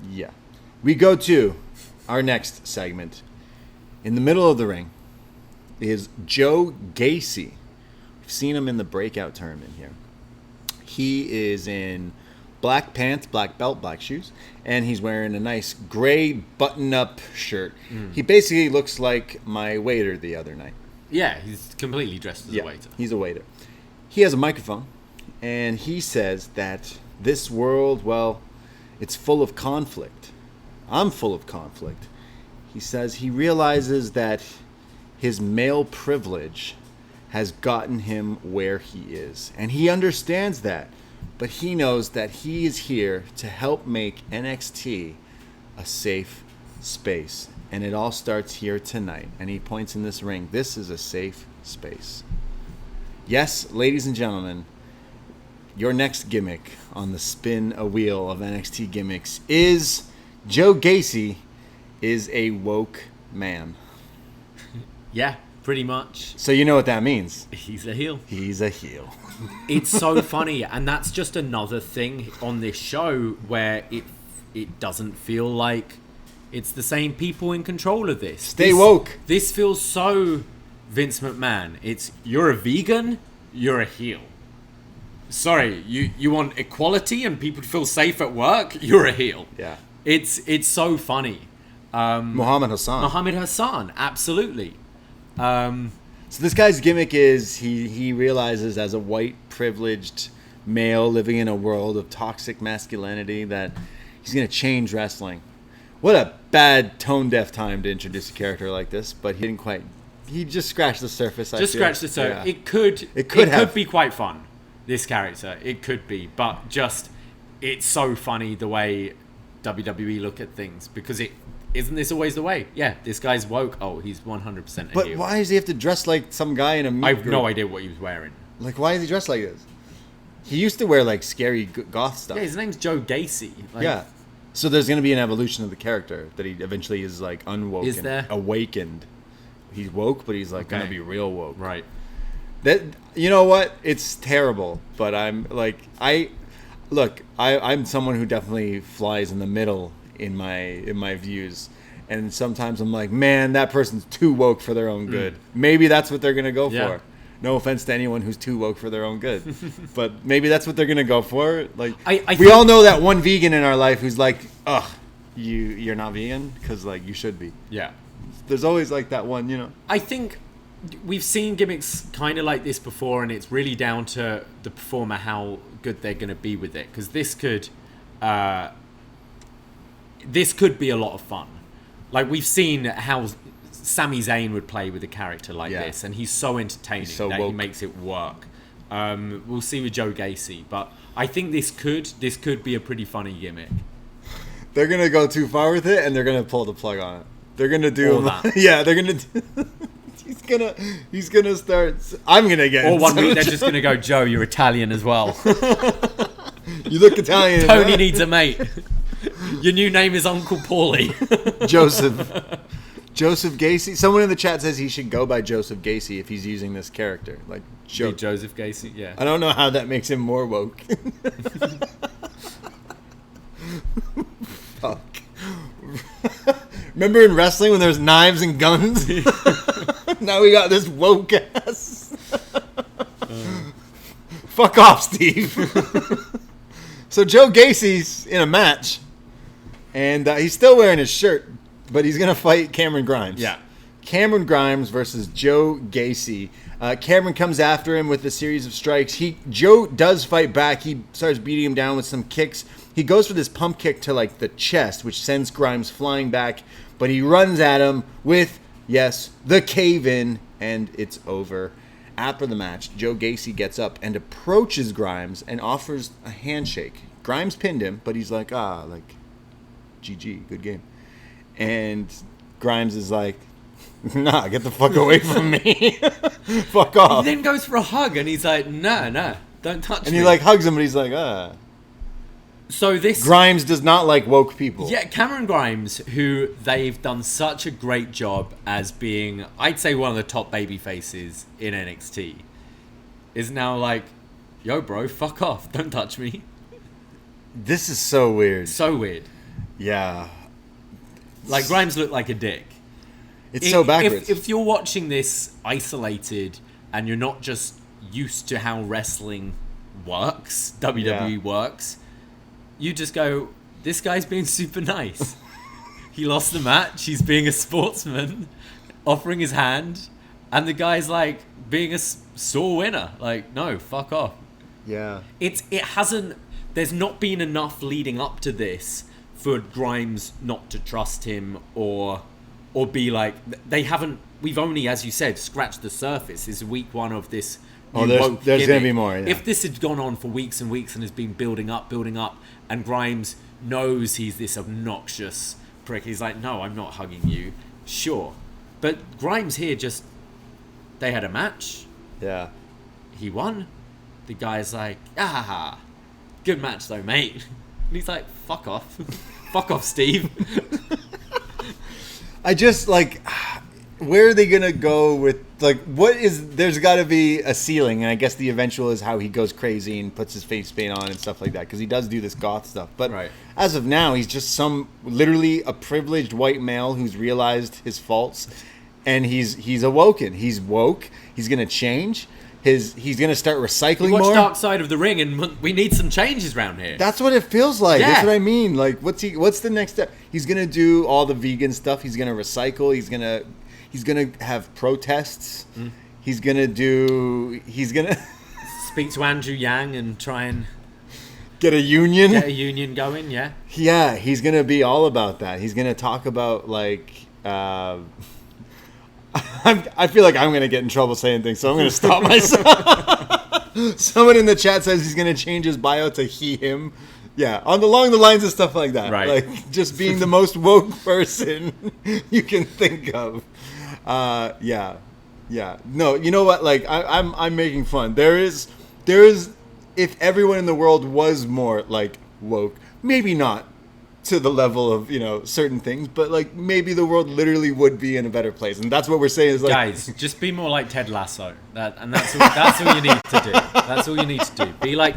Yeah. We go to our next segment. In the middle of the ring is Joe Gacy. We've seen him in the breakout tournament here. He is in black pants, black belt, black shoes, and he's wearing a nice gray button-up shirt. He basically looks like my waiter the other night. Yeah, he's completely dressed as a waiter. He's a waiter. He has a microphone, and he says that this world, well, it's full of conflict. I'm full of conflict. He says he realizes that his male privilege has gotten him where he is. And he understands that. But he knows that he is here to help make NXT a safe space. And it all starts here tonight. And he points in this ring. This is a safe space. Yes, ladies and gentlemen, your next gimmick on the spin a wheel of NXT gimmicks is Joe Gacy is a woke man. Yeah, pretty much. So you know what that means. He's a heel. He's a heel. It's so funny, and that's just another thing on this show where it doesn't feel like it's the same people in control of this. Stay woke. This feels so Vince McMahon. It's, you're a vegan, you're a heel. Sorry, you want equality and people to feel safe at work? You're a heel. Yeah. It's so funny. Muhammad Hassan, absolutely. So this guy's gimmick is he realizes as a white privileged male living in a world of toxic masculinity that he's going to change wrestling. What a bad tone-deaf time to introduce a character like this, but he didn't quite. He just scratched the surface. Just scratched the surface. Yeah. It could be quite fun. This character, it could be, but just it's so funny the way WWE look at things, because isn't this always the way? Yeah, this guy's woke. Oh, he's 100% a But heel. why does he have to dress like some guy in a meat I have group? no idea what he was wearing. Like, why is he dressed like this? He used to wear like scary goth stuff. Yeah, his name's Joe Gacy. Like, yeah. So there's going to be an evolution of the character that he eventually is like unwoken, Is there? Awakened. He's woke, but he's like going to be real woke. Right. That, you know what? It's terrible, but I'm like I'm someone who definitely flies in the middle in my views, and sometimes I'm like, man, that person's too woke for their own good. Maybe that's what they're gonna go for. No offense to anyone who's too woke for their own good, but maybe that's what they're gonna go for. Like, we all know that one vegan in our life who's like, ugh, you're not vegan because like you should be. Yeah. There's always like that one, you know. I think we've seen gimmicks kind of like this before, and it's really down to the performer how good they're going to be with it. Because this could be a lot of fun. Like, we've seen how Sami Zayn would play with a character like this, and he's so entertaining that woke. He makes it work. We'll see with Joe Gacy, but I think this could be a pretty funny gimmick. They're gonna go too far with it, and they're gonna pull the plug on it. They're gonna do that. Yeah, they're gonna. He's gonna start. I'm gonna get. Or one week they're just gonna go, Joe, you're Italian as well. You look Italian. Tony needs a mate. Your new name is Uncle Paulie. Joseph Gacy. Someone in the chat says he should go by Joseph Gacy if he's using this character. Like Joseph Gacy. Yeah. I don't know how that makes him more woke. Fuck. Remember in wrestling when there's knives and guns? Now we got this woke ass. Fuck off, Steve. So Joe Gacy's in a match, and he's still wearing his shirt, but he's going to fight Cameron Grimes. Yeah. Cameron Grimes versus Joe Gacy. Cameron comes after him with a series of strikes. Joe does fight back. He starts beating him down with some kicks. He goes for this pump kick to like the chest, which sends Grimes flying back. But he runs at him with, yes, the cave-in, and it's over. After the match, Joe Gacy gets up and approaches Grimes and offers a handshake. Grimes pinned him, but he's like, GG, good game. And Grimes is like, nah, get the fuck away from me. Fuck off. He then goes for a hug, and he's like, no, don't touch me. And he like hugs him, but he's like, So this Grimes does not like woke people. Yeah, Cameron Grimes, who they've done such a great job as being, I'd say, one of the top baby faces in NXT, is now like, yo, bro, fuck off. Don't touch me. This is so weird. So weird. Yeah. Like, Grimes looked like a dick. It's so backwards. If you're watching this isolated and you're not just used to how wrestling works, WWE works, you just go, this guy's being super nice. He lost the match. He's being a sportsman, offering his hand, and the guy's like being a sore winner. Like, no, fuck off. Yeah. It hasn't. There's not been enough leading up to this for Grimes not to trust him or be like, they haven't. We've only, as you said, scratched the surface. This is week one of this. There's going to be more. Yeah. If this had gone on for weeks and weeks and has been building up, and Grimes knows he's this obnoxious prick, he's like, no, I'm not hugging you. Sure. But Grimes here they had a match. Yeah. He won. The guy's like, good match though, mate. And he's like, fuck off. Fuck off, Steve. I just, like, where are they going to go with, like, there's got to be a ceiling, and I guess the eventual is how he goes crazy and puts his face paint on and stuff like that, because he does do this goth stuff. But as of now, he's just literally a privileged white male who's realized his faults, and he's awoken. He's woke. He's going to change. He's going to start recycling more. Watch Dark Side of the Ring, and we need some changes around here. That's what it feels like. Yeah. That's what I mean. Like, what's the next step? He's going to do all the vegan stuff. He's going to recycle. He's going to have protests. He's going to speak to Andrew Yang and try and get a union going. Yeah, he's going to be all about that. He's going to talk about, like, I feel like I'm going to get in trouble saying things, so I'm going to stop myself. Someone in the chat says he's going to change his bio to he, him. Yeah, along the lines of stuff like that. Right. Like, just being the most woke person you can think of. Yeah. No, you know what? Like, I'm making fun. There is, if everyone in the world was more, like, woke, maybe not to the level of, certain things, but, like, maybe the world literally would be in a better place. And that's what we're saying is, like, guys, just be more like Ted Lasso. That's all you need to do. That's all you need to do. Be like